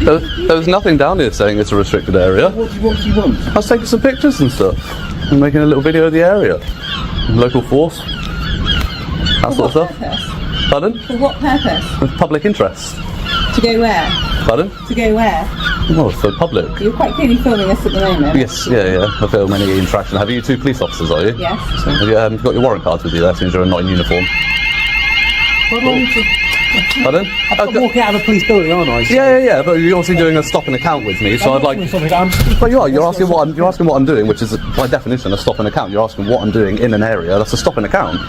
There was nothing down here saying it's a restricted area. What do you want? I was taking some pictures and stuff. I'm making a little video of the area. Local force. That sort of stuff. Purpose? Pardon? For what purpose? With public interest. To go where? Pardon? To go where? Well, for public. You're quite clearly filming us at the moment. Yes, yeah. I film any interaction. Have you two police officers, are you? Yes. Have you got your warrant cards with you there, since you're not in uniform? Pardon? I'm walking out of a police building, aren't I? So Yeah, but you're obviously doing a stop and account with me, so I'd like... But you are, you're asking what I'm doing, which is by definition a stop and account. You're asking what I'm doing in an area, that's a stop and account.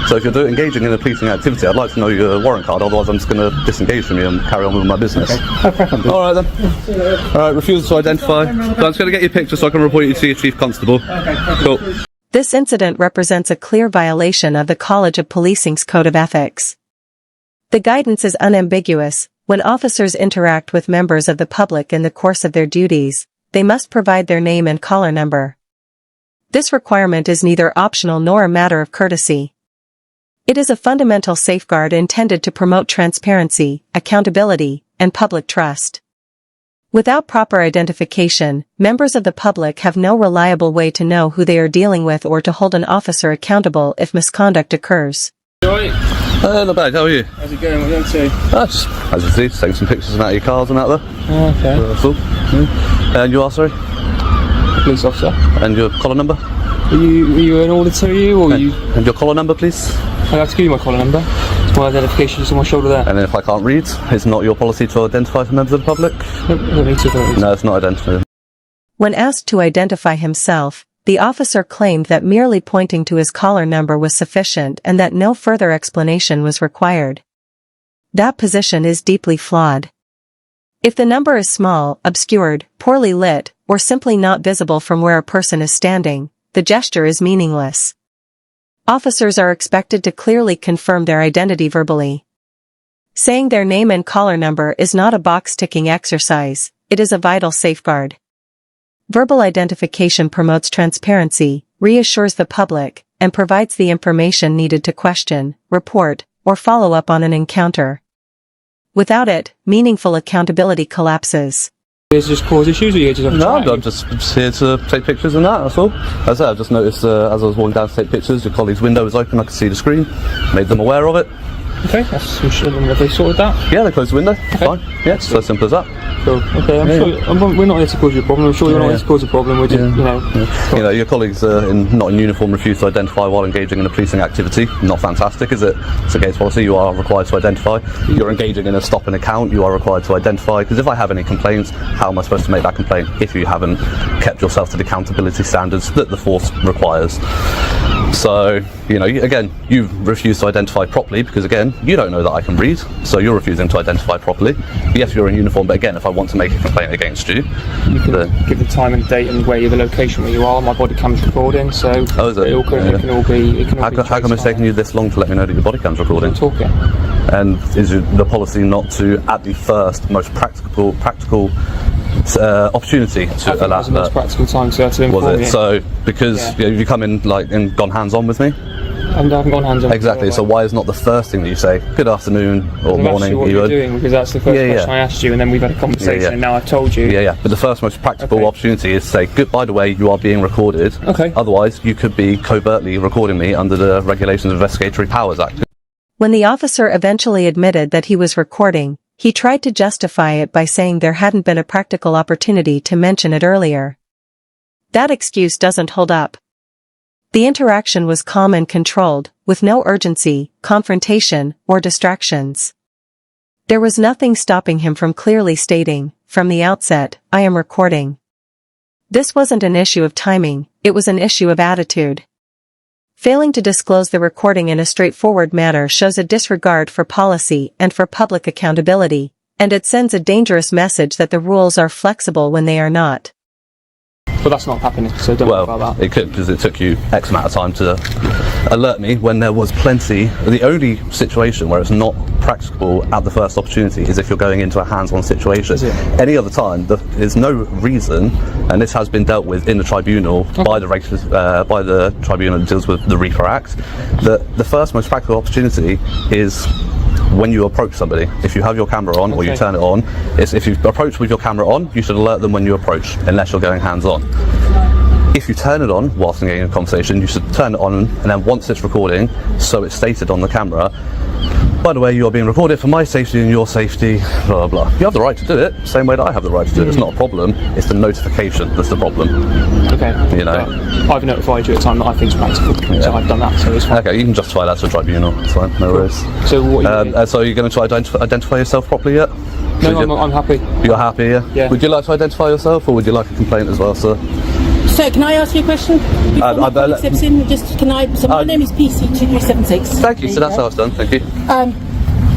So if you're engaging in a policing activity, I'd like to know your warrant card, otherwise I'm just going to disengage from you and carry on with my business. Okay. Alright then. Alright, refusal to identify. So I'm just going to get your picture so I can report you to your Chief Constable. Okay. Cool. This incident represents a clear violation of the College of Policing's Code of Ethics. The guidance is unambiguous. When officers interact with members of the public in the course of their duties, they must provide their name and collar number. This requirement is neither optional nor a matter of courtesy. It is a fundamental safeguard intended to promote transparency, accountability, and public trust. Without proper identification, members of the public have no reliable way to know who they are dealing with or to hold an officer accountable if misconduct occurs. Alright. Not bad, how are you? How's it going? What are you up to? Just, as you see, just taking some pictures out of your cars and out there. Oh, okay. That's all. Yeah. And you are, sorry? Police officer. And your collar number? Are you an auditor, or are you... And your collar number, please? I have to give you my collar number. It's my identification just on my shoulder there. And then if I can't read, it's not your policy to identify for members of the public? I don't need to. No, it's not identified. When asked to identify himself, the officer claimed that merely pointing to his collar number was sufficient and that no further explanation was required. That position is deeply flawed. If the number is small, obscured, poorly lit, or simply not visible from where a person is standing, the gesture is meaningless. Officers are expected to clearly confirm their identity verbally. Saying their name and collar number is not a box-ticking exercise, it is a vital safeguard. Verbal identification promotes transparency, reassures the public, and provides the information needed to question, report, or follow up on an encounter. Without it, meaningful accountability collapses. Does this cause issues, or you just have to No, try? I'm just here to take pictures and that's all. As I said, I've just noticed as I was walking down to take pictures, your colleague's window was open, I could see the screen, made them aware of it. Okay, have they sorted that? Yeah, they closed the window, fine. Yeah, it's so simple as that. Cool. Okay, I'm sure we're not here to cause you a problem. I'm sure you're not here to cause a problem. We're just, You know, your colleagues not in uniform refuse to identify while engaging in a policing activity. Not fantastic, is it? It's against policy. You are required to identify. You're engaging in a stop and account. You are required to identify. Because if I have any complaints, how am I supposed to make that complaint if you haven't kept yourself to the accountability standards that the force requires? So, you know, again, you refuse to identify properly because, again, you don't know that I can read, so you're refusing to identify properly. Yes, you're in uniform, but again, if I want to make a complaint against you, you can give the time and date and where the location where you are. My body cam's recording, so is it? It can all be. How come it's taking you this long to let me know that your body cam's recording? I'm talking. And is the policy not to, at the first most practical opportunity to allow that? That was the most practical time to inform Was it? you. So because you come in and gone hands-on with me? I haven't gone hands-on. Exactly. So why is not the first thing that you say, good afternoon or morning? What you're doing, because that's the first question I asked you, and then we've had a conversation, and now I've told you. Yeah. But the first most practical opportunity is to say, good. By the way, you are being recorded. Okay. Otherwise, you could be covertly recording me under the Regulations of Investigatory Powers Act. When the officer eventually admitted that he was recording, he tried to justify it by saying there hadn't been a practical opportunity to mention it earlier. That excuse doesn't hold up. The interaction was calm and controlled, with no urgency, confrontation, or distractions. There was nothing stopping him from clearly stating, from the outset, I am recording. This wasn't an issue of timing, it was an issue of attitude. Failing to disclose the recording in a straightforward manner shows a disregard for policy and for public accountability, and it sends a dangerous message that the rules are flexible when they are not. But that's not happening, so don't worry about that. It could, because it took you X amount of time to alert me when there was plenty. The only situation where it's not practicable at the first opportunity is if you're going into a hands-on situation. Any other time, there's no reason, and this has been dealt with in the tribunal by the tribunal that deals with the Reaper Act, that the first most practical opportunity is when you approach somebody. If you have your camera on or you turn it on, if you approach with your camera on, you should alert them when you approach, unless you're going hands-on. If you turn it on whilst engaging in a conversation, you should turn it on, and then once it's recording, so it's stated on the camera, by the way, you are being recorded for my safety and your safety, blah, blah, blah. You have the right to do it, same way that I have the right to do it. It's not a problem. It's the notification that's the problem. Okay. You know? I've notified you at a time that I think is practical, so I've done that, so it's fine. Okay, you can justify that to a tribunal. It's fine, no worries. So what are you So you're going to try to identify yourself properly yet? No, I'm happy. You're happy, yeah? Yeah. Would you like to identify yourself, or would you like a complaint as well, sir? So, can I ask you a question? Before my colleague steps in, just can I? So my name is PC2376. Thank you. So that's how it's done. Thank you.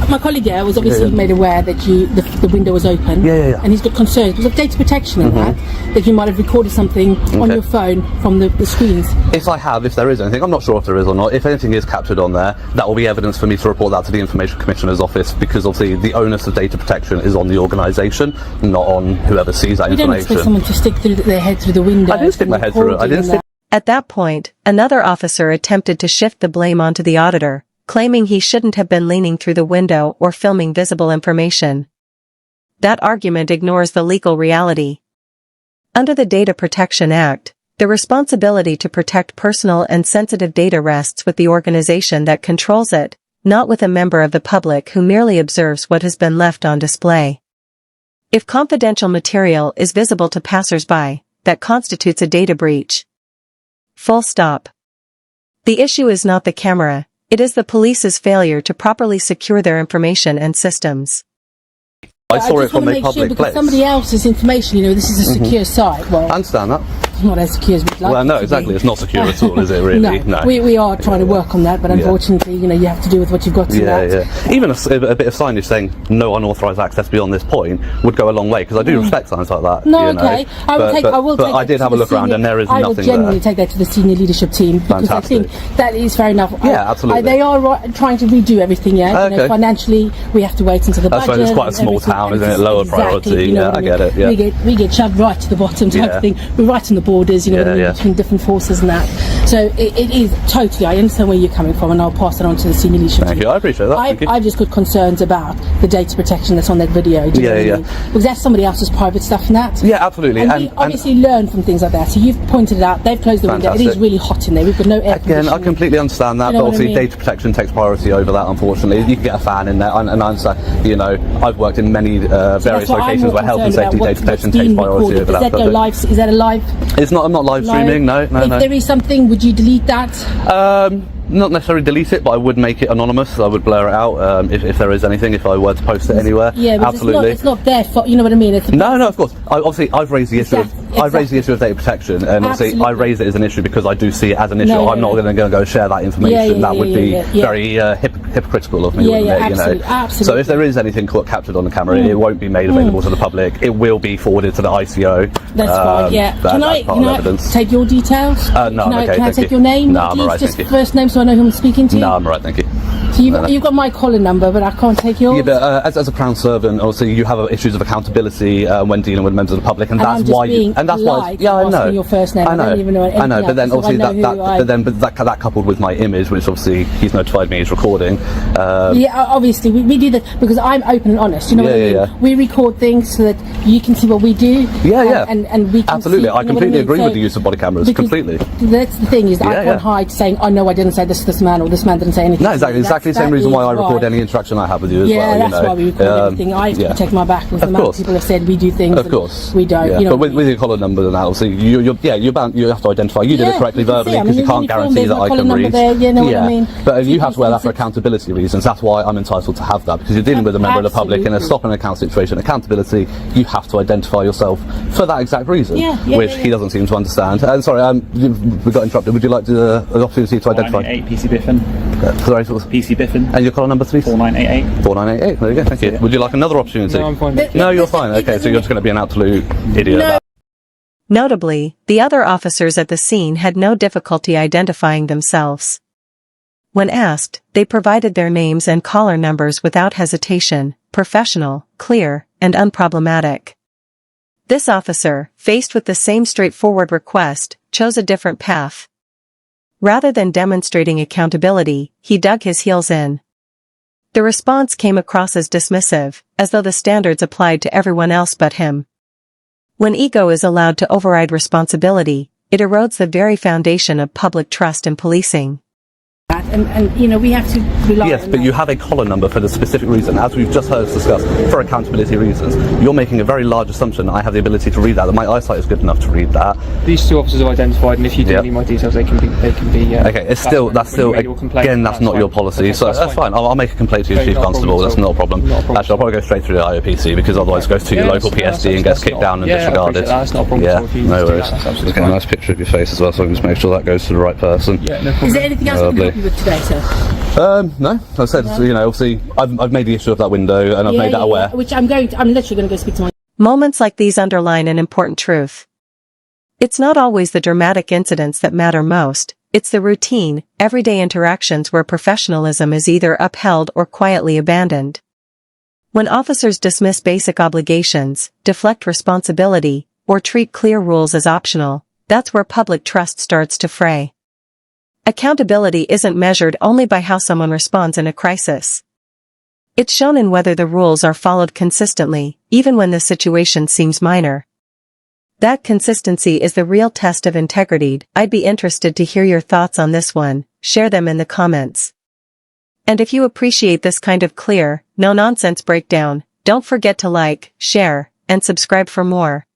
My colleague there was obviously made aware that the window was open. Yeah. And he's got concerns because of data protection and that you might have recorded something on your phone from the screens. If there is anything, I'm not sure if there is or not. If anything is captured on there, that will be evidence for me to report that to the Information Commissioner's office, because obviously the onus of data protection is on the organisation, not on whoever sees that information. You don't expect someone to stick their head through the window. I didn't stick my head through it. I didn't stick. At that point, another officer attempted to shift the blame onto the auditor, claiming he shouldn't have been leaning through the window or filming visible information. That argument ignores the legal reality. Under the Data Protection Act, the responsibility to protect personal and sensitive data rests with the organization that controls it, not with a member of the public who merely observes what has been left on display. If confidential material is visible to passers-by, that constitutes a data breach. Full stop. The issue is not the camera. It is the police's failure to properly secure their information and systems. I saw it from a public because place. somebody else's information, this is a secure site. Well, I understand that. it's not as secure as we'd like. Well, no, it to exactly. be. It's not secure at all, is it? Really? No. We are trying to work on that, but unfortunately, you have to do with what you've got to that. Even a bit of signage saying no unauthorised access beyond this point would go a long way, because I do respect signs like that. No, okay. But I did have a look around, and there is nothing there. I will genuinely take that to the senior leadership team, because Fantastic. I think that is fair enough. Yeah, absolutely. They are trying to redo everything. Okay. Financially, we have to wait until the budget. That's right. It's quite a small town, isn't it? Lower priority. You know I get it. Yeah. We get shoved right to the bottom type of thing. We're right on the borders, between different forces and that. So it is totally. I understand where you're coming from, and I'll pass it on to the senior leadership. Thank you. I appreciate that. Thank you. I've just got concerns about the data protection that's on that video. Do you know what I mean? Because that's somebody else's private stuff and that. Yeah, absolutely. And we obviously learn from things like that. So you've pointed it out. They've closed the window. It is really hot in there. We've got no air conditioning. Again, I completely understand that, but obviously data protection takes priority over that, unfortunately. You can get a fan in there, and I understand, I've worked in many various locations where health and safety data protection takes priority over that. Does that go live? Is that a live? It's not. I'm not live streaming. No. If there is something, would you delete that? Not necessarily delete it, but I would make it anonymous. I would blur it out if there is anything, if I were to post it anywhere. Yeah, but absolutely. It's not their fault. You know what I mean? No, of course. I've raised the issue. I've raised the issue of data protection, and obviously I raise it as an issue because I do see it as an issue. I'm not going to go share that information. That would be very hypocritical of me, wouldn't it? Absolutely. So if there is anything captured on the camera, it won't be made available to the public. It will be forwarded to the ICO. That's fine. Yeah. Can I take your details? No, I'm okay. Can I take your name? No, I'm alright. Just first name, so I know who I'm speaking to. No, I'm alright. Thank you. So you've got my collar number, but I can't take yours. Yeah, but as a Crown servant, obviously you have issues of accountability when dealing with members of the public, and that's why. Yeah, I know. Your first name. I know. I don't even know I know. But then else, obviously that that coupled with my image, which obviously he's notified me is recording. Obviously we do that because I'm open and honest. You know what I mean? Yeah. We record things so that you can see what we do. And we can absolutely. See, I completely agree with the use of body cameras. Completely. That's the thing is I can't hide saying, oh no, I didn't say this to this man, or this man didn't say anything. No, exactly the same reason why I record any interaction I have with you as well. Yeah, that's why we record everything. I protect my back with the amount of people have said we do things. Of course, we don't. Yeah. But with your collar number and that, obviously, you're bound. You have to identify. You did it correctly verbally because you can't guarantee that I can read. What I mean? But you have to wear that for accountability reasons. That's why I'm entitled to have that, because you're dealing with a member of the public in a stop and account situation. Accountability, you have to identify yourself for that exact reason, which he doesn't seem to understand. And sorry, we got interrupted. Would you like the opportunity to identify? 4988 PC Biffin. Sorry, PC Biffin. And your collar number, please? 4988. 4988. There you go. Thank you. Would you like another opportunity? No, I'm fine. No, you're fine. Okay, so you're just going to be an absolute idiot. Notably, the other officers at the scene had no difficulty identifying themselves. When asked, they provided their names and caller numbers without hesitation, professional, clear, and unproblematic. This officer, faced with the same straightforward request, chose a different path. Rather than demonstrating accountability, he dug his heels in. The response came across as dismissive, as though the standards applied to everyone else but him. When ego is allowed to override responsibility, it erodes the very foundation of public trust in policing. And you know, we have to rely Yes, on but that. you have a collar number for the specific reason, as we've just heard us discuss, for accountability reasons. You're making a very large assumption that I have the ability to read that my eyesight is good enough to read that. These two officers are identified, and if you do Yep. need my details, they can be. Okay, that's still, again, that's not your policy, Okay, so that's fine. I'll make a complaint to your Okay, Chief not a Constable, problem that's at all. not a problem. Not a problem. Actually, I'll probably go straight through the IOPC, because otherwise it goes to your Yeah, local PSD and gets kicked down and disregarded. That's not a problem at all. If you no do that, worries. that's absolutely Just get a fine. nice picture of your face as well, so I can just make sure that goes to the right person. Yeah, no problem. Is there anything else I can help Lovely. you with today, sir? No, I said, you know, obviously, I've made the issue of that window, and I've made that aware. Which I'm literally going to go speak to my... Moments like these underline an important truth. It's not always the dramatic incidents that matter most, it's the routine, everyday interactions where professionalism is either upheld or quietly abandoned. When officers dismiss basic obligations, deflect responsibility, or treat clear rules as optional, that's where public trust starts to fray. Accountability isn't measured only by how someone responds in a crisis. It's shown in whether the rules are followed consistently, even when the situation seems minor. That consistency is the real test of integrity. I'd be interested to hear your thoughts on this one, share them in the comments. And if you appreciate this kind of clear, no-nonsense breakdown, don't forget to like, share, and subscribe for more.